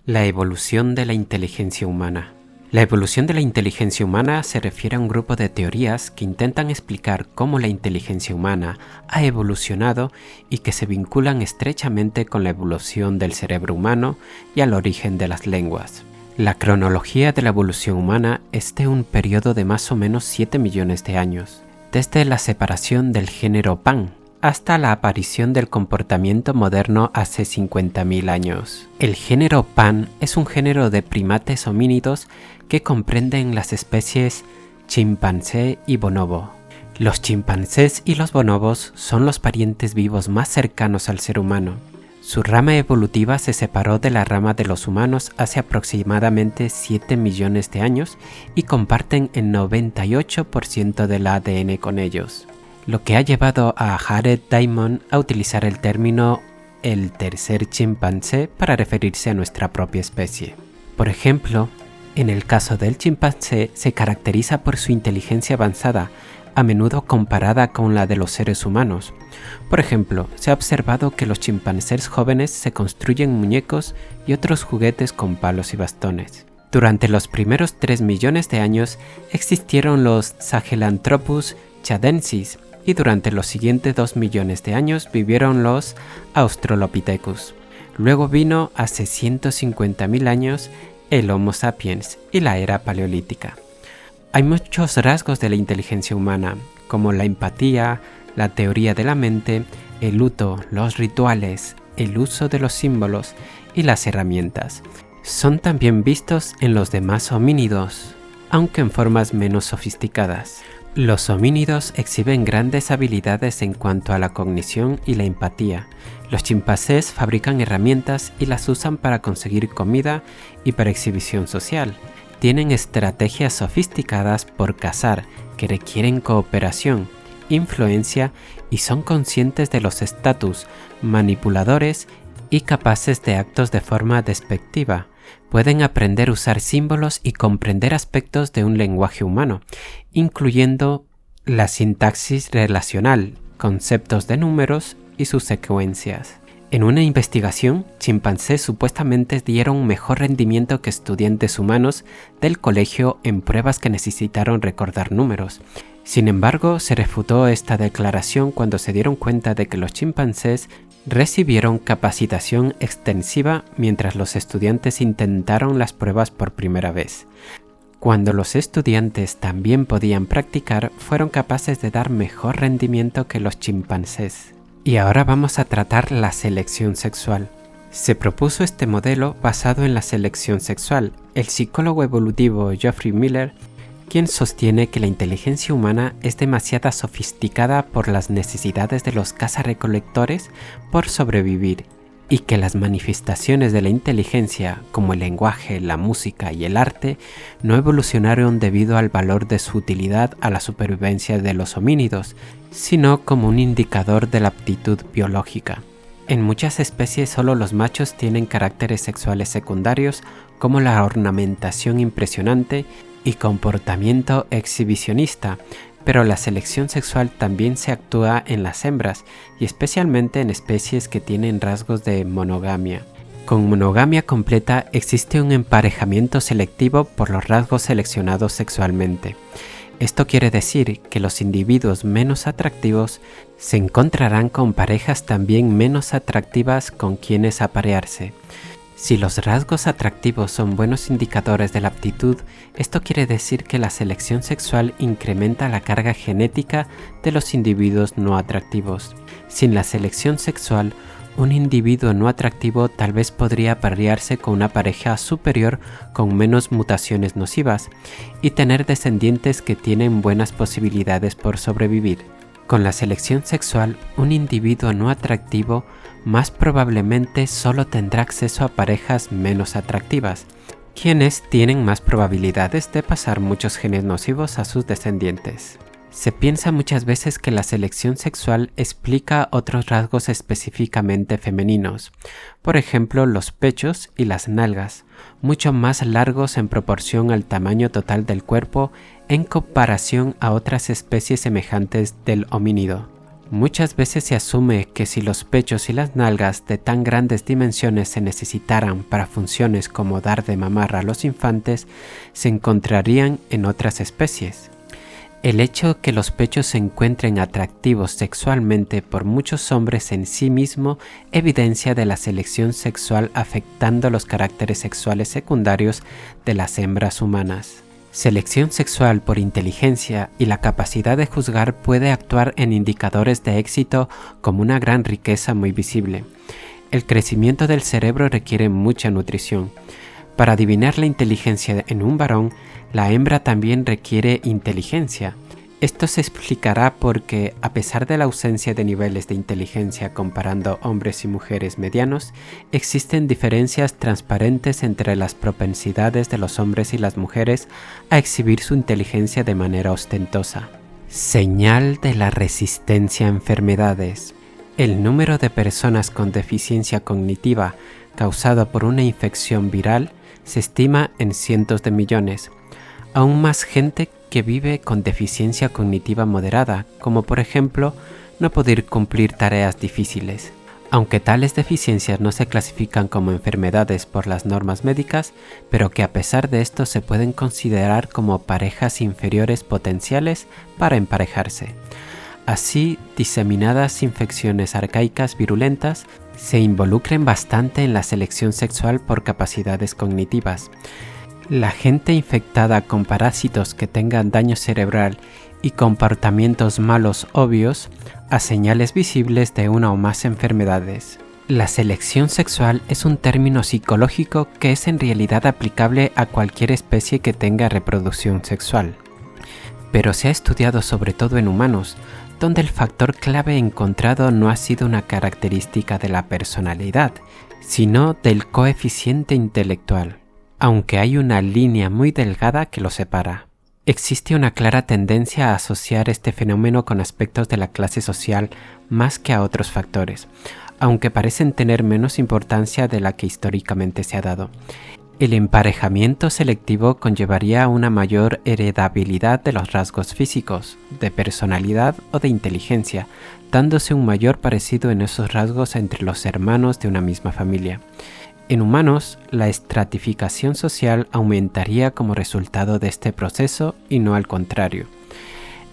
La evolución de la inteligencia humana. La evolución de la inteligencia humana se refiere a un grupo de teorías que intentan explicar cómo la inteligencia humana ha evolucionado y que se vinculan estrechamente con la evolución del cerebro humano y al origen de las lenguas. La cronología de la evolución humana es de un periodo de más o menos 7 millones de años, desde la separación del género Pan hasta la aparición del comportamiento moderno hace 50.000 años. El género Pan es un género de primates homínidos que comprenden las especies chimpancé y bonobo. Los chimpancés y los bonobos son los parientes vivos más cercanos al ser humano. Su rama evolutiva se separó de la rama de los humanos hace aproximadamente 7 millones de años y comparten el 98% del ADN con ellos, lo que ha llevado a Jared Diamond a utilizar el término el tercer chimpancé para referirse a nuestra propia especie. Por ejemplo, en el caso del chimpancé se caracteriza por su inteligencia avanzada, a menudo comparada con la de los seres humanos. Por ejemplo, se ha observado que los chimpancés jóvenes se construyen muñecos y otros juguetes con palos y bastones. Durante los primeros 3 millones de años existieron los Sahelanthropus chadensis y durante los siguientes 2 millones de años vivieron los Australopithecus. Luego vino hace 150.000 años el Homo sapiens y la era paleolítica. Hay muchos rasgos de la inteligencia humana, como la empatía, la teoría de la mente, el luto, los rituales, el uso de los símbolos y las herramientas. Son también vistos en los demás homínidos, aunque en formas menos sofisticadas. Los homínidos exhiben grandes habilidades en cuanto a la cognición y la empatía. Los chimpancés fabrican herramientas y las usan para conseguir comida y para exhibición social. Tienen estrategias sofisticadas por cazar que requieren cooperación, influencia y son conscientes de los estatus, manipuladores y capaces de actos de forma despectiva. Pueden aprender a usar símbolos y comprender aspectos de un lenguaje humano, incluyendo la sintaxis relacional, conceptos de números y sus secuencias. En una investigación, chimpancés supuestamente dieron mejor rendimiento que estudiantes humanos del colegio en pruebas que necesitaron recordar números. Sin embargo, se refutó esta declaración cuando se dieron cuenta de que los chimpancés recibieron capacitación extensiva mientras los estudiantes intentaron las pruebas por primera vez. Cuando los estudiantes también podían practicar, fueron capaces de dar mejor rendimiento que los chimpancés. Y ahora vamos a tratar la selección sexual. Se propuso este modelo basado en la selección sexual. El psicólogo evolutivo Geoffrey Miller, quien sostiene que la inteligencia humana es demasiado sofisticada por las necesidades de los cazarrecolectores por sobrevivir y que las manifestaciones de la inteligencia, como el lenguaje, la música y el arte, no evolucionaron debido al valor de su utilidad a la supervivencia de los homínidos, sino como un indicador de la aptitud biológica. En muchas especies solo los machos tienen caracteres sexuales secundarios como la ornamentación impresionante y comportamiento exhibicionista, pero la selección sexual también se actúa en las hembras y especialmente en especies que tienen rasgos de monogamia. Con monogamia completa existe un emparejamiento selectivo por los rasgos seleccionados sexualmente. Esto quiere decir que los individuos menos atractivos se encontrarán con parejas también menos atractivas con quienes aparearse. Si los rasgos atractivos son buenos indicadores de la aptitud, esto quiere decir que la selección sexual incrementa la carga genética de los individuos no atractivos. Sin la selección sexual, un individuo no atractivo tal vez podría aparearse con una pareja superior con menos mutaciones nocivas y tener descendientes que tienen buenas posibilidades por sobrevivir. Con la selección sexual, un individuo no atractivo más probablemente solo tendrá acceso a parejas menos atractivas, quienes tienen más probabilidades de pasar muchos genes nocivos a sus descendientes. Se piensa muchas veces que la selección sexual explica otros rasgos específicamente femeninos, por ejemplo los pechos y las nalgas, mucho más largos en proporción al tamaño total del cuerpo en comparación a otras especies semejantes del homínido. Muchas veces se asume que si los pechos y las nalgas de tan grandes dimensiones se necesitaran para funciones como dar de mamar a los infantes, se encontrarían en otras especies. El hecho que los pechos se encuentren atractivos sexualmente por muchos hombres en sí mismo evidencia de la selección sexual afectando los caracteres sexuales secundarios de las hembras humanas. Selección sexual por inteligencia y la capacidad de juzgar puede actuar en indicadores de éxito como una gran riqueza muy visible. El crecimiento del cerebro requiere mucha nutrición. Para adivinar la inteligencia en un varón, la hembra también requiere inteligencia. Esto se explicará porque, a pesar de la ausencia de niveles de inteligencia comparando hombres y mujeres medianos, existen diferencias transparentes entre las propensidades de los hombres y las mujeres a exhibir su inteligencia de manera ostentosa. Señal de la resistencia a enfermedades. El número de personas con deficiencia cognitiva causada por una infección viral se estima en cientos de millones. Aún más gente que vive con deficiencia cognitiva moderada, como por ejemplo no poder cumplir tareas difíciles. Aunque tales deficiencias no se clasifican como enfermedades por las normas médicas, pero que a pesar de esto se pueden considerar como parejas inferiores potenciales para emparejarse. Así, diseminadas infecciones arcaicas virulentas se involucren bastante en la selección sexual por capacidades cognitivas. La gente infectada con parásitos que tengan daño cerebral y comportamientos malos obvios a señales visibles de una o más enfermedades. La selección sexual es un término psicológico que es en realidad aplicable a cualquier especie que tenga reproducción sexual. Pero se ha estudiado sobre todo en humanos, donde el factor clave encontrado no ha sido una característica de la personalidad, sino del coeficiente intelectual, aunque hay una línea muy delgada que lo separa. Existe una clara tendencia a asociar este fenómeno con aspectos de la clase social más que a otros factores, aunque parecen tener menos importancia de la que históricamente se ha dado. El emparejamiento selectivo conllevaría una mayor heredabilidad de los rasgos físicos, de personalidad o de inteligencia, dándose un mayor parecido en esos rasgos entre los hermanos de una misma familia. En humanos, la estratificación social aumentaría como resultado de este proceso y no al contrario.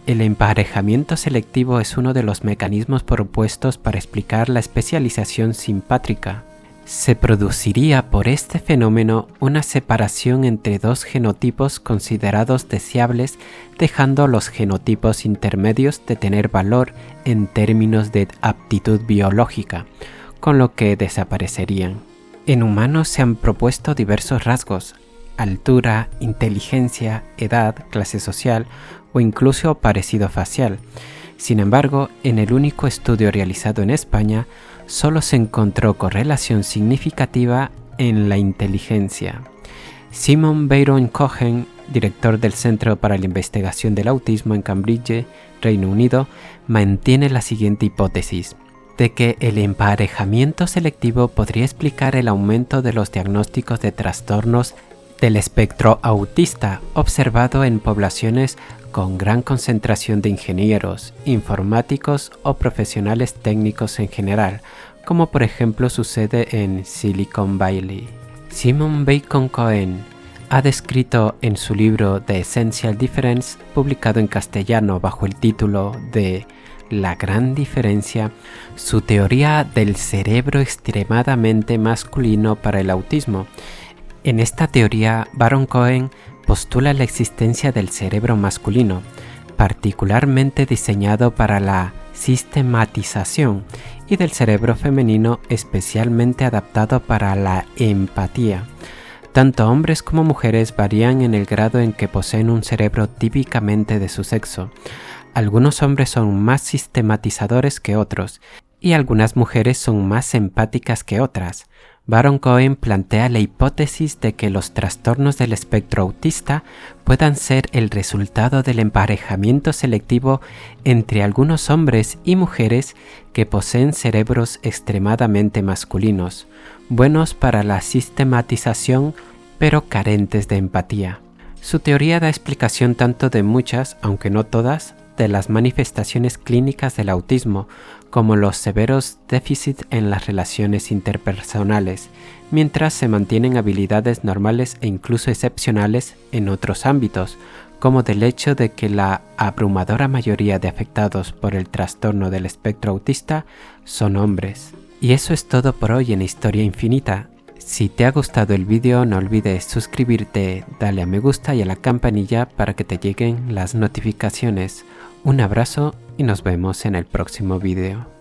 El emparejamiento selectivo es uno de los mecanismos propuestos para explicar la especialización simpátrica. Se produciría por este fenómeno una separación entre dos genotipos considerados deseables, dejando los genotipos intermedios de tener valor en términos de aptitud biológica, con lo que desaparecerían. En humanos se han propuesto diversos rasgos: altura, inteligencia, edad, clase social o incluso parecido facial. Sin embargo, en el único estudio realizado en España, solo se encontró correlación significativa en la inteligencia. Simon Baron-Cohen, director del Centro para la Investigación del Autismo en Cambridge, Reino Unido, mantiene la siguiente hipótesis: de que el emparejamiento selectivo podría explicar el aumento de los diagnósticos de trastornos del espectro autista observado en poblaciones con gran concentración de ingenieros, informáticos o profesionales técnicos en general, como por ejemplo sucede en Silicon Valley. Simon Bacon-Cohen ha descrito en su libro The Essential Difference, publicado en castellano bajo el título de La gran diferencia, su teoría del cerebro extremadamente masculino para el autismo. En esta teoría, Baron-Cohen postula la existencia del cerebro masculino, particularmente diseñado para la sistematización, y del cerebro femenino especialmente adaptado para la empatía. Tanto hombres como mujeres varían en el grado en que poseen un cerebro típicamente de su sexo. Algunos hombres son más sistematizadores que otros, y algunas mujeres son más empáticas que otras. Baron-Cohen plantea la hipótesis de que los trastornos del espectro autista puedan ser el resultado del emparejamiento selectivo entre algunos hombres y mujeres que poseen cerebros extremadamente masculinos, buenos para la sistematización, pero carentes de empatía. Su teoría da explicación tanto de muchas, aunque no todas, de las manifestaciones clínicas del autismo, como los severos déficits en las relaciones interpersonales, mientras se mantienen habilidades normales e incluso excepcionales en otros ámbitos, como del hecho de que la abrumadora mayoría de afectados por el trastorno del espectro autista son hombres. Y eso es todo por hoy en Historia Infinita. Si te ha gustado el vídeo, no olvides suscribirte, darle a me gusta y a la campanilla para que te lleguen las notificaciones. Un abrazo y nos vemos en el próximo vídeo.